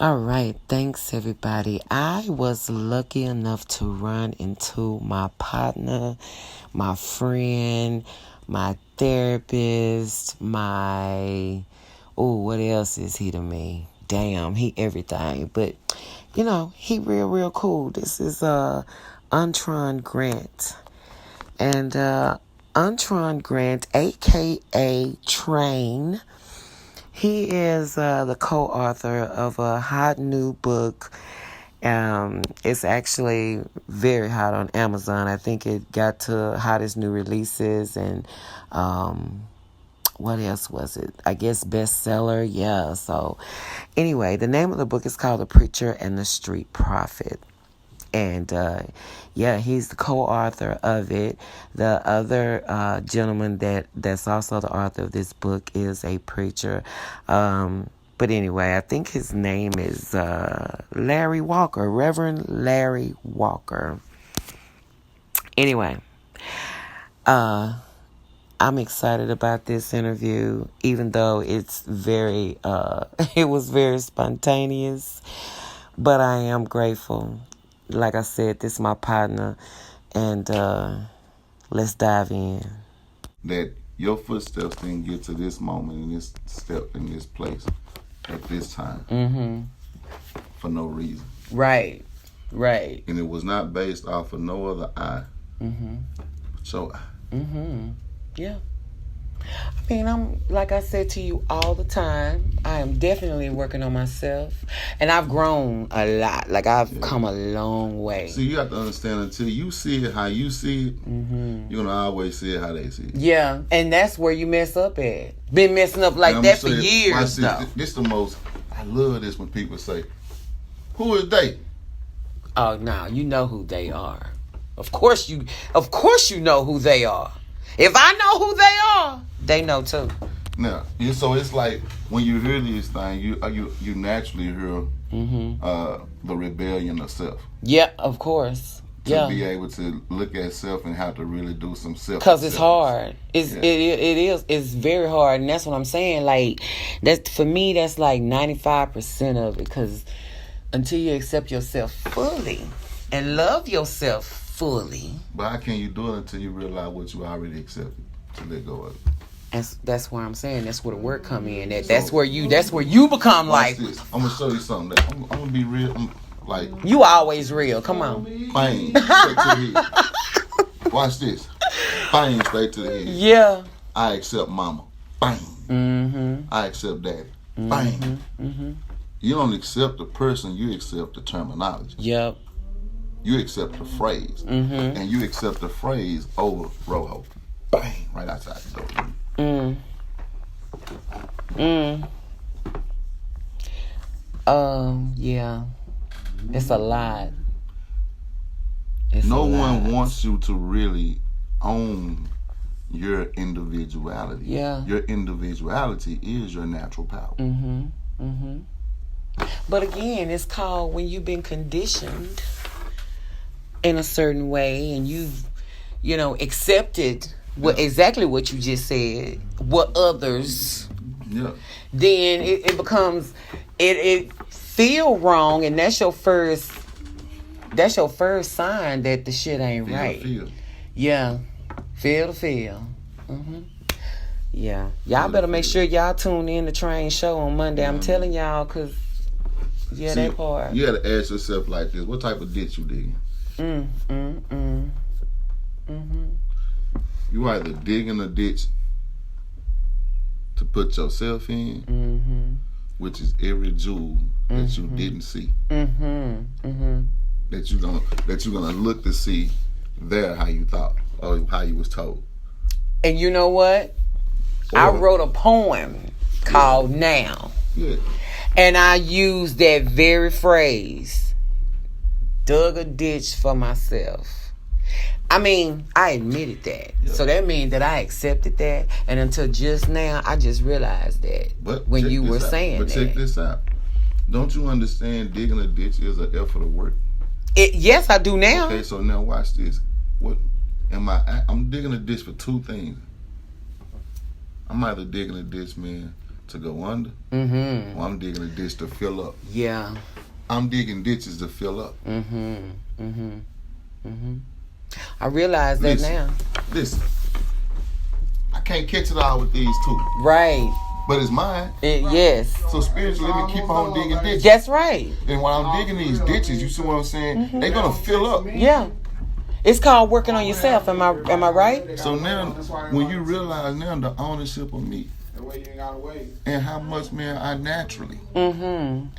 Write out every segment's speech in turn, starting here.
All right, thanks everybody. I was lucky enough to run into my partner, my friend, my therapist, what else is he to me? Damn, he everything. But, he real cool. This is Untruan Grant. And Untruan Grant, a.k.a. Train, he is the co-author of a hot new book. It's actually very hot on Amazon. I think it got to hottest new releases and what else was it? I guess bestseller. Yeah. So anyway, the name of the book is called The Preacher and the Street Prophet. And, he's the co-author of it. The other gentleman that's also the author of this book is a preacher. But anyway, I think his name is Larry Walker, Reverend Larry Walker. Anyway, I'm excited about this interview, even though it's it was very spontaneous, but I am grateful. Like I said, this is my partner, and let's dive in. That your footsteps didn't get to this moment and this step in this place at this time for no reason. Right. And it was not based off of no other eye. But your eye. Yeah. I mean, I'm like I said to you all the time, I am definitely working on myself, and I've grown a lot. Like I've come a long way. See, you have to understand, until you see it how you see it, you're gonna always see it how they see it. Yeah, and that's where you mess up at. Been messing up like that for years. This the most. I love this when people say, "Who is they?" Oh, no, you know who they are. Of course you know who they are. If I know who they are, they know too. Now, so it's like when you hear these things, you naturally hear the rebellion of self. Yeah, of course. To be able to look at self and have to really do some self. Because it's hard. It is. It's very hard, and that's what I'm saying. Like that's for me. That's like 95% of it. Because until you accept yourself fully and love yourself fully. But how can you do it until you realize what you already accepted to let go of it? That's where I'm saying. That's where the work come in. That's where you become like. This. I'm gonna show you something. I'm gonna be real. Like you always real. Come on. Bang, straight to the head. Watch this. Bang, straight to the head. Yeah. I accept mama. Bang. I accept daddy. Bang. You don't accept the person. You accept the terminology. Yep. You accept the phrase, and you accept the phrase over Rojo. Bang, right outside the door. Yeah. It's a lot. No one wants you to really own your individuality. Yeah. Your individuality is your natural power. But again, it's called when you've been conditioned in a certain way and you've, accepted exactly what you just said, what others, then it becomes, it feel wrong, and that's your first sign that the shit ain't right. Yeah. Feel. Yeah. Y'all better make sure y'all tune in to Train Show on Monday. I'm telling y'all, because, that part. You got to ask yourself like this, what type of ditch you digging? You either digging a ditch to put yourself in, which is every jewel that you didn't see, that you're gonna look to see there how you thought or how you was told. And you know what? I wrote a poem called Now. Yeah. And I used that very phrase. Dug a ditch for myself. I mean, I admitted that. Yeah. So that means that I accepted that. And until just now, I just realized that. But when you were saying that. But check this out. Don't you understand digging a ditch is an effort of work? Yes, I do now. Okay, so now watch this. I'm digging a ditch for two things. I'm either digging a ditch, man, to go under, or I'm digging a ditch to fill up. Yeah. I'm digging ditches to fill up. I realize that now. Listen, I can't catch it all with these two. Right. But it's mine. Yes. So spiritually, let me keep on digging ditches. That's right. And while I'm digging these ditches, you see what I'm saying? They're gonna fill up. Yeah. It's called working on yourself. Am I right? So now, when you realize now the ownership of me, and how much, man, I naturally am.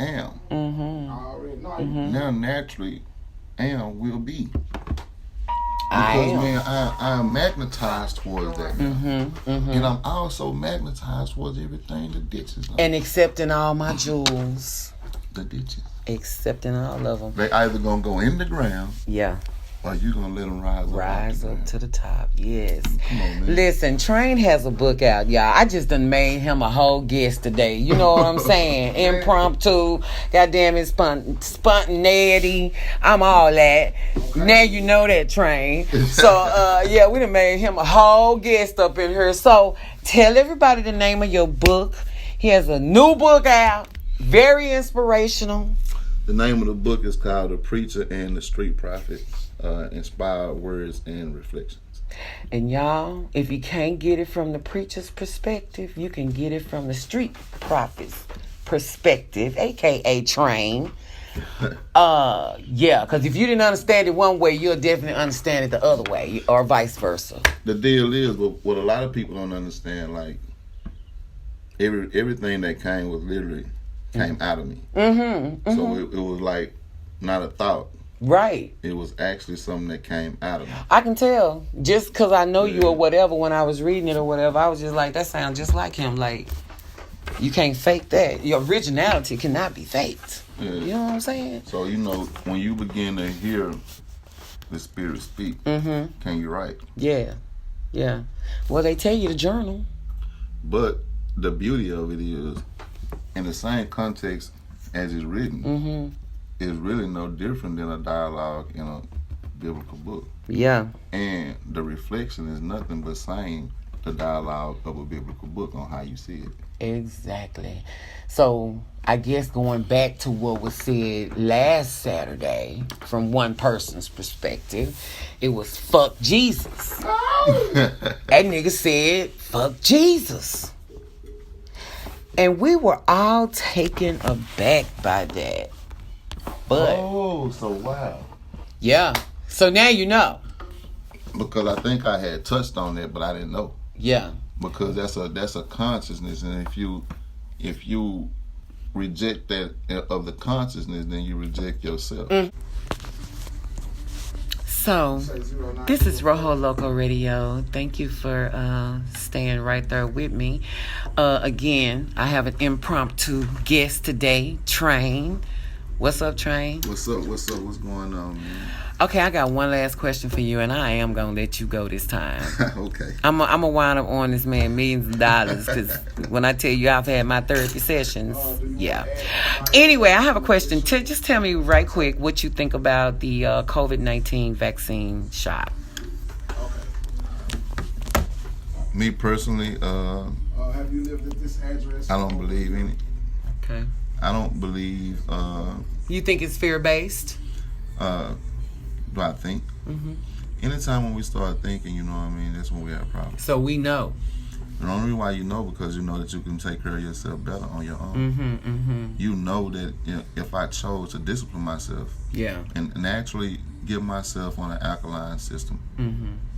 Now naturally will be. Because, man, I am magnetized towards that now. And I'm also magnetized towards everything the ditches. And accepting all my jewels. The ditches. Accepting all of them. They either going to go in the ground. Yeah. Or you going to let them rise up to the top. Yes. Come on, man. Listen, Train has a book out, y'all. I just done made him a whole guest today. You know what I'm saying? Impromptu. Goddamn it, spontaneity. I'm all that. Now you know that, Train. So, yeah, we done made him a whole guest up in here. So, tell everybody the name of your book. He has a new book out. Very inspirational. The name of the book is called The Preacher and the Street Prophet. Inspired Words and Reflections. And y'all, if you can't get it from the preacher's perspective, you can get it from the street prophet's perspective, aka Train. Yeah, because if you didn't understand it one way, you'll definitely understand it the other way, or vice versa. The deal is, what a lot of people don't understand, like everything that came was literally came out of me. So it was like not a thought. Right. It was actually something that came out of me. I can tell. Just because I know you or whatever, when I was reading it or whatever, I was just like, that sounds just like him. Like, you can't fake that. Your originality cannot be faked. Yeah. You know what I'm saying? So, you know, when you begin to hear the Spirit speak, can you write? Yeah. Yeah. Well, they tell you to journal. But the beauty of it is, in the same context as it's written, is really no different than a dialogue in a biblical book. Yeah. And the reflection is nothing but saying the dialogue of a biblical book on how you see it. Exactly. So I guess going back to what was said last Saturday from one person's perspective, it was fuck Jesus. That nigga said fuck Jesus. And we were all taken aback by that. But, so wow. Yeah. So now you know. Because I think I had touched on that, but I didn't know. Yeah. Because that's a consciousness, and if you reject that of the consciousness, then you reject yourself. So, this is RojoLocoRadio. Thank you for staying right there with me. Again, I have an impromptu guest today, Train. What's up, Train? What's up? What's going on, man? Okay, I got one last question for you, and I am going to let you go this time. Okay. I'm going to wind up on this man millions of dollars, because when I tell you I've had my therapy sessions, yeah. Anyway, I have a question. Just tell me right quick what you think about the COVID-19 vaccine shot. Me personally, have you lived at this address? I don't believe in it. Okay. I don't believe. You think it's fear-based? Do I think? Anytime when we start thinking, you know what I mean, that's when we have problems. So we know. And the only reason why you know, because you know that you can take care of yourself better on your own. You know that if I chose to discipline myself, and actually get myself on an alkaline system,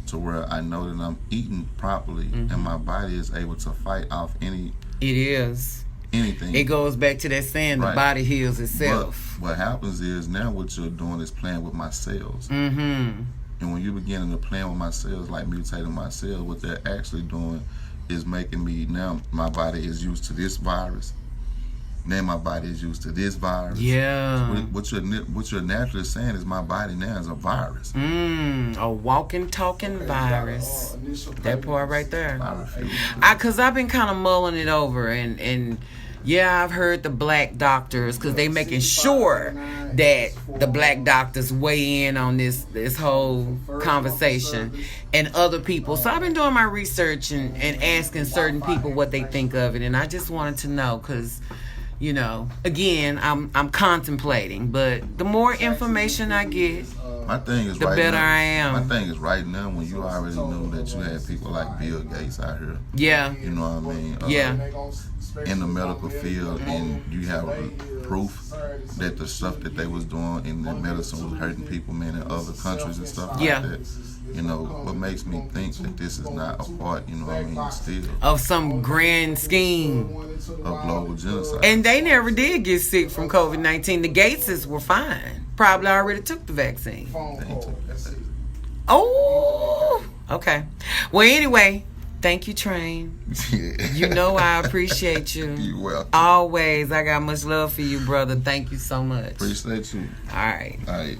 to where I know that I'm eating properly and my body is able to fight off anything. It goes back to that saying, the body heals itself. But what happens is now what you're doing is playing with my cells. And when you begin to play with my cells, like mutating my cells, what they're actually doing is making me, now my body is used to this virus. Now my body is used to this virus. Yeah. So what you're naturally saying is my body now is a virus. A walking, talking virus. That part right there. Because I've been kind of mulling it over, and Yeah, I've heard the black doctors, because they making sure that the black doctors weigh in on this whole conversation, and other people. So I've been doing my research and asking certain people what they think of it, and I just wanted to know, because, you know, again, I'm contemplating, but the more information I get, my thing is the right better now, I am. My thing is right now, when you already knew that you had people like Bill Gates out here. Yeah. You know what I mean? In the medical field, and you have proof that the stuff that they was doing in the medicine was hurting people, man, in other countries and stuff like that. You know, what makes me think that this is not a part, you know what I mean, still, of some grand scheme of global genocide. And they never did get sick from COVID-19. The Gateses were fine. Probably already took the vaccine. Oh, okay. Well, anyway, thank you, Train. You know I appreciate you. You're welcome. Always. I got much love for you, brother. Thank you so much. Appreciate you. All right. All right.